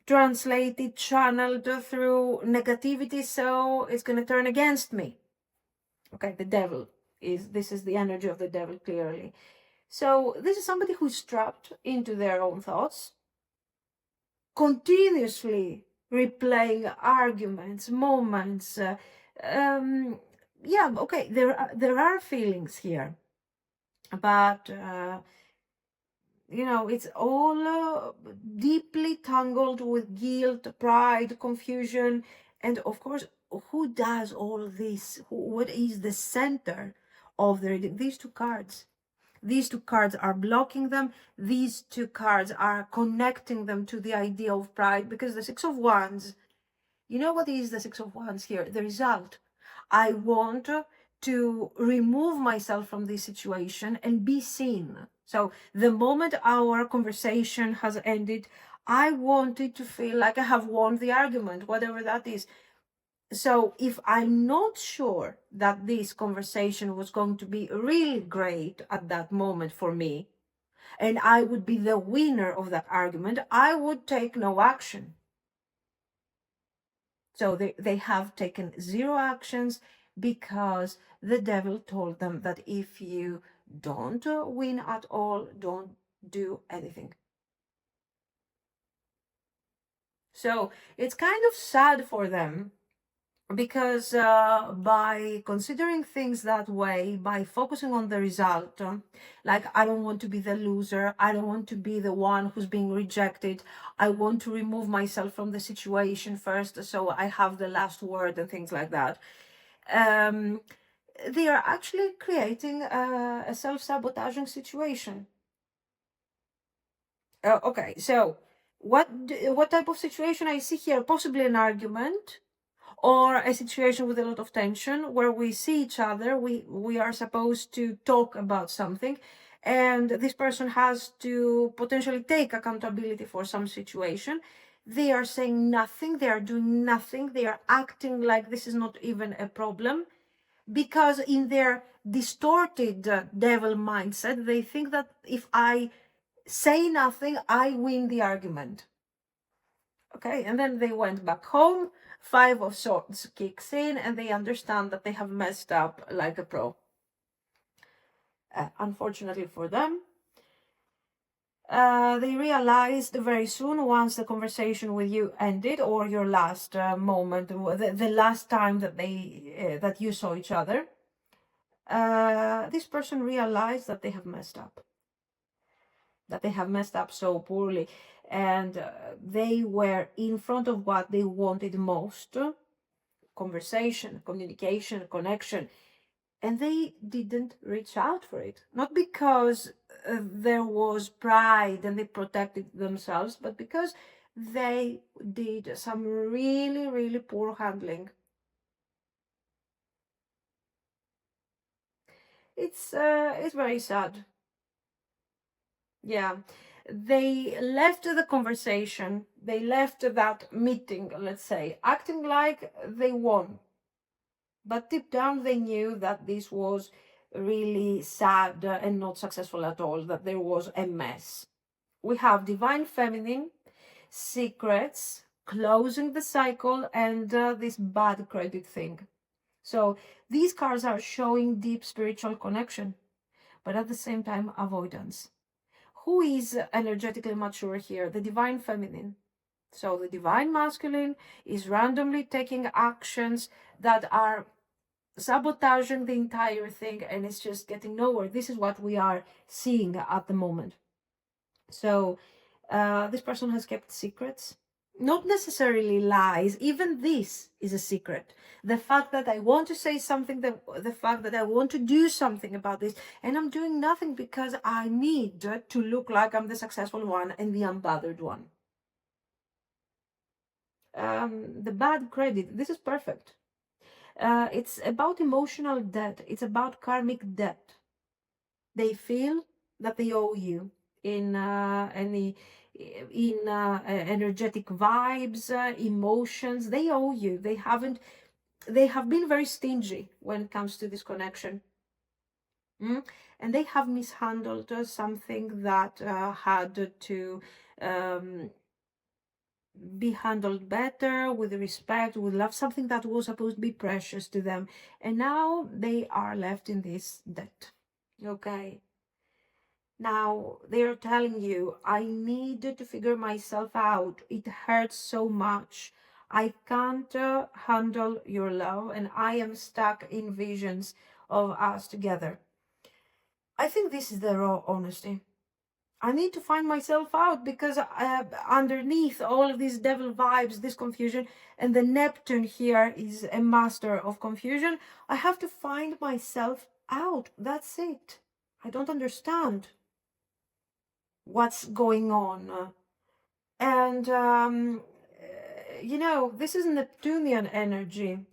translated, channeled through negativity, so it's going to turn against me. Okay, the Devil this is the energy of the Devil, clearly. So this is somebody who's trapped into their own thoughts, continuously replaying arguments, moments. Yeah, okay, there are feelings here, but you know, it's all deeply tangled with guilt, pride, confusion, and of course, who does all this? What is the center of these two cards? These two cards are blocking them. These two cards are connecting them to the idea of pride, because the Six of Wands, you know what is the Six of Wands here? The result. I want to remove myself from this situation and be seen. So the moment our conversation has ended, I wanted to feel like I have won the argument, whatever that is. So if I'm not sure that this conversation was going to be really great at that moment for me, and I would be the winner of that argument, I would take no action. So they have taken 0 actions because the devil told them that if you don't win at all, don't do anything. So it's kind of sad for them, because by considering things that way, by focusing on the result, like I don't want to be the loser, I don't want to be the one who's being rejected, I want to remove myself from the situation first so I have the last word and things like that, they are actually creating a self-sabotaging situation. Okay, so what type of situation I see here? Possibly an argument, or a situation with a lot of tension where we see each other, we are supposed to talk about something, and this person has to potentially take accountability for some situation. They are saying nothing, they are doing nothing, they are acting like this is not even a problem, because in their distorted devil mindset, they think that if I say nothing, I win the argument. Okay, and then they went back home, 5 of Swords kicks in, and they understand that they have messed up like a pro. Unfortunately for them, they realized very soon, once the conversation with you ended, or your last moment, the last time that that you saw each other, this person realized that they have messed up. That they have messed up so poorly, and they were in front of what they wanted most: conversation, communication, connection, and they didn't reach out for it. Not because there was pride and they protected themselves, but because they did some really, really poor handling. It's very sad. Yeah, they left the conversation, they left that meeting, let's say, acting like they won. But deep down, they knew that this was really sad and not successful at all, that there was a mess. We have Divine Feminine, secrets, closing the cycle, and this bad credit thing. So these cards are showing deep spiritual connection, but at the same time, avoidance. Who is energetically mature here? The Divine Feminine. So the Divine Masculine is randomly taking actions that are sabotaging the entire thing, and it's just getting nowhere. This is what we are seeing at the moment. So this person has kept secrets, not necessarily lies. Even this is a secret. The fact that I want to say something, the fact that I want to do something about this, and I'm doing nothing because I need to look like I'm the successful one and the unbothered one. The bad credit, this is perfect. It's about emotional debt. It's about karmic debt. They feel that they owe you in energetic vibes, emotions. They owe you. They have been very stingy when it comes to this connection. And they have mishandled something that had to be handled better, with respect, with love, something that was supposed to be precious to them. And now they are left in this debt. Okay. Now, they're telling you, I need to figure myself out. It hurts so much. I can't handle your love, and I am stuck in visions of us together. I think this is the raw honesty. I need to find myself out because underneath all of these devil vibes, this confusion, and the Neptune here is a master of confusion, I have to find myself out. That's it. I don't understand what's going on. And, you know, this is Neptunian energy.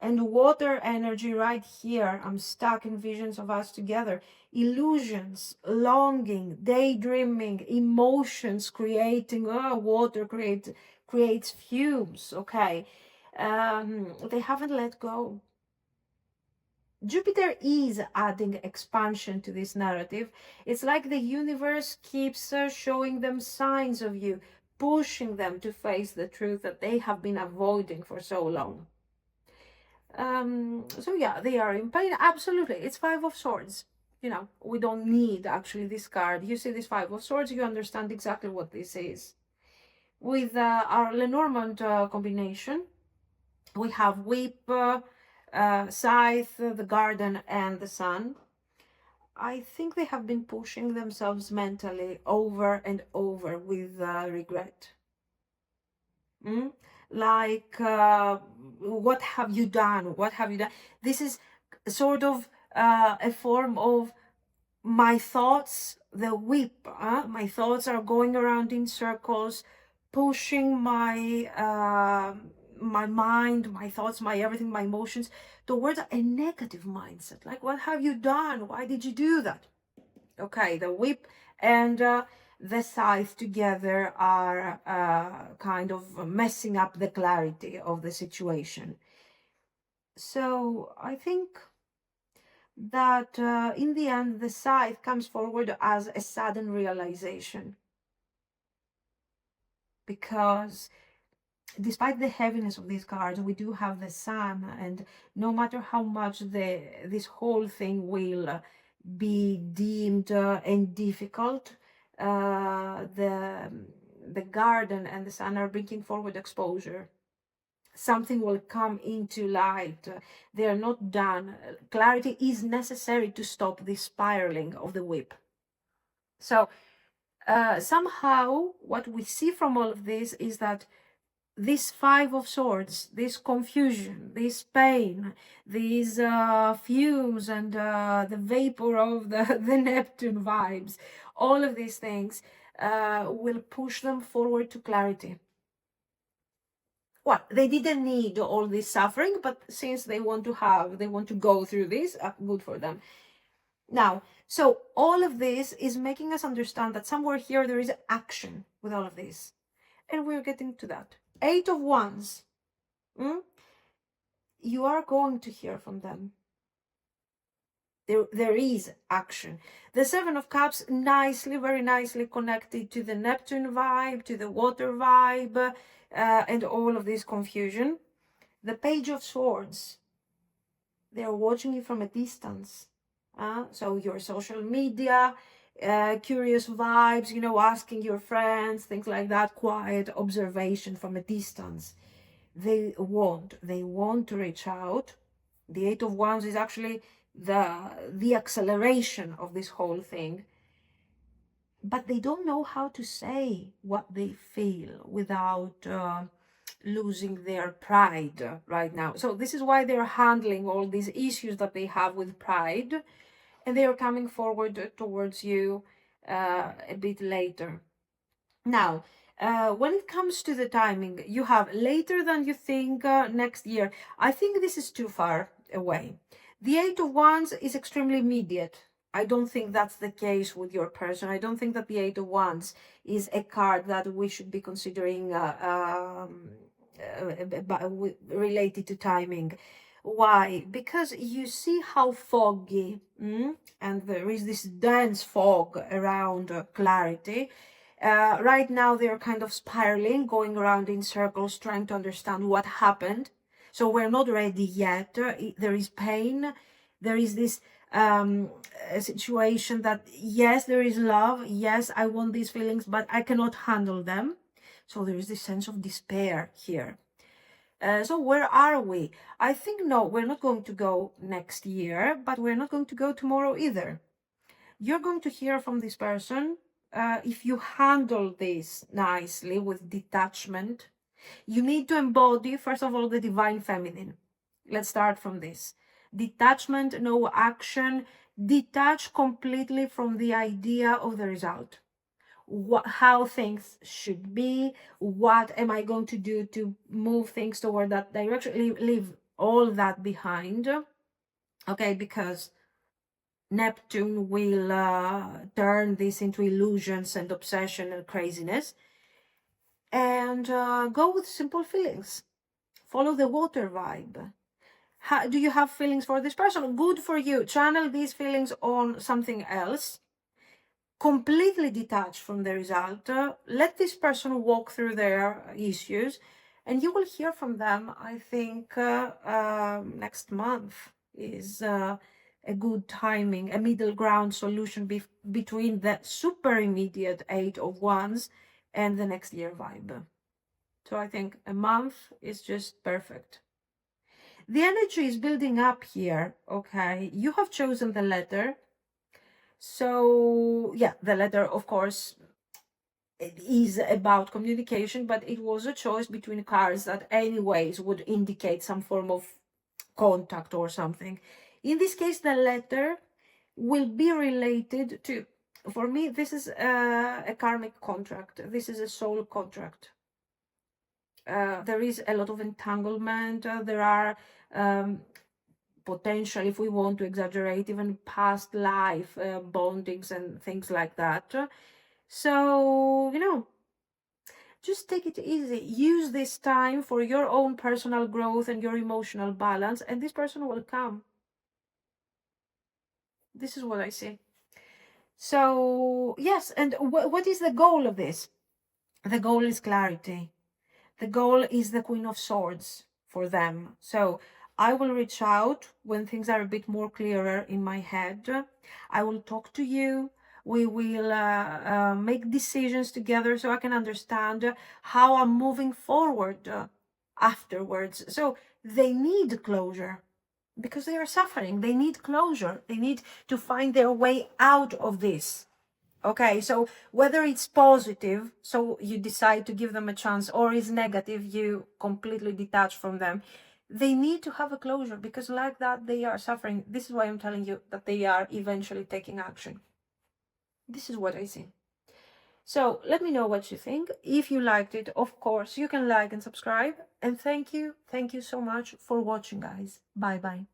And water energy right here. I'm stuck in visions of us together. Illusions, longing, daydreaming, emotions creating, water creates fumes, okay? They haven't let go. Jupiter is adding expansion to this narrative. It's like the universe keeps showing them signs of you, pushing them to face the truth that they have been avoiding for so long. So yeah, they are in pain. Absolutely. It's Five of Swords. You know, we don't need actually this card. You see this Five of Swords, you understand exactly what this is. With our Lenormand combination, we have Whip, Scythe, the Garden, and the Sun. I think they have been pushing themselves mentally over and over with regret. Like, what have you done? What have you done? This is sort of a form of my thoughts, the whip. My thoughts are going around in circles, pushing my mind, my thoughts, my everything, my emotions towards a negative mindset. Like, what have you done? Why did you do that? Okay, the whip and the scythe together are kind of messing up the clarity of the situation. So I think that in the end, the scythe comes forward as a sudden realization. Because despite the heaviness of these cards, we do have the sun, and no matter how much this whole thing will be deemed and difficult, the garden and the sun are bringing forward exposure. Something will come into light. They are not done. Clarity is necessary to stop the spiraling of the whip. So somehow what we see from all of this is that this Five of Swords, this confusion, this pain, these fumes and the vapor of the Neptune vibes, all of these things will push them forward to clarity. Well, they didn't need all this suffering, but since they want to go through this, good for them. Now, so all of this is making us understand that somewhere here there is action with all of this. And we're getting to that. Eight of Wands. You are going to hear from them. There is action. The Seven of Cups, very nicely connected to the Neptune vibe, to the water vibe, and all of this confusion. The Page of Swords. They are watching you from a distance. So your social media, curious vibes, you know, asking your friends, things like that, quiet observation from a distance. They want to reach out. The Eight of Wands is actually the acceleration of this whole thing. But they don't know how to say what they feel without losing their pride right now. So this is why they're handling all these issues that they have with pride, and they are coming forward towards you a bit later. Now, when it comes to the timing, you have later than you think next year. I think this is too far away. The Eight of Wands is extremely immediate. I don't think that's the case with your person. I don't think that the Eight of Wands is a card that we should be considering related to timing. Why? Because you see how foggy, and there is this dense fog around clarity. Right now they're kind of spiraling, going around in circles, trying to understand what happened. So we're not ready yet. There is pain. There is this a situation that, yes, there is love, yes, I want these feelings, but I cannot handle them. So there is this sense of despair here. So where are we? I think, no, we're not going to go next year, but we're not going to go tomorrow either. You're going to hear from this person. If you handle this nicely with detachment, you need to embody, first of all, the divine feminine. Let's start from this. Detachment, no action. Detach completely from the idea of the result. How things should be, what am I going to do to move things toward that direction, leave all that behind, okay, because Neptune will turn this into illusions and obsession and craziness, and go with simple feelings. Follow the water vibe. Do you have feelings for this person? Good for you. Channel these feelings on something else. Completely detached from the result. Let this person walk through their issues, and you will hear from them. I think next month is a good timing, a middle ground solution between the super immediate 8 of Wands and the next year vibe. So I think a month is just perfect. The energy is building up here, okay? You have chosen the letter. So, yeah, the letter, of course, it is about communication, but it was a choice between cards that anyways would indicate some form of contact or something. In this case, the letter will be related to, for me, this is a karmic contract. This is a soul contract. There is a lot of entanglement. There are potential, if we want to exaggerate, even past life bondings and things like that. So, you know, just take it easy. Use this time for your own personal growth and your emotional balance, and this person will come. This is what I see. So, yes, and what is the goal of this? The goal is clarity. The goal is the Queen of Swords for them. So I will reach out when things are a bit more clearer in my head. I will talk to you. We will make decisions together so I can understand how I'm moving forward afterwards. So they need closure because they are suffering. They need closure. They need to find their way out of this. Okay, so whether it's positive, so you decide to give them a chance, or is negative, you completely detach from them, they need to have a closure, because like that, they are suffering. This is why I'm telling you that they are eventually taking action. This is what I see. So let me know what you think. If you liked it, of course, you can like and subscribe. And thank you so much for watching, guys. Bye-bye.